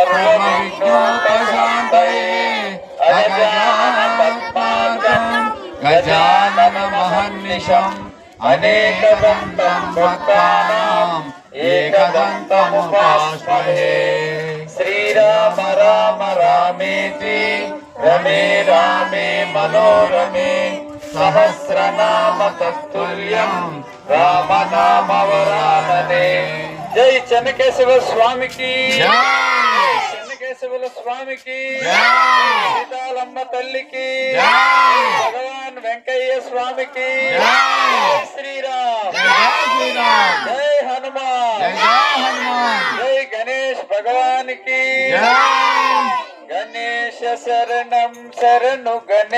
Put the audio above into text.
सर्वविघ्नोपशान्तये गजानन महर्निशम् अनेकदन्तं भक्तानाम् एकदन्तमुपास्महे। श्रीराम राम रामेति रमे रामे मनोरमे सहस्रनाम तत्तुल्यम् राम नाम वरानने। जय చెన్నకేశవ స్వామికి చెన్నకేశవుల స్వామికి సీతాలమ్మ తల్లికి భగవాన్ వెంకయ్య స్వామికి శ్రీరామ్ జై హనుమాన్ జై గణేష్ భగవాన్ కి గణేశ శరణం శరణు గణేష్।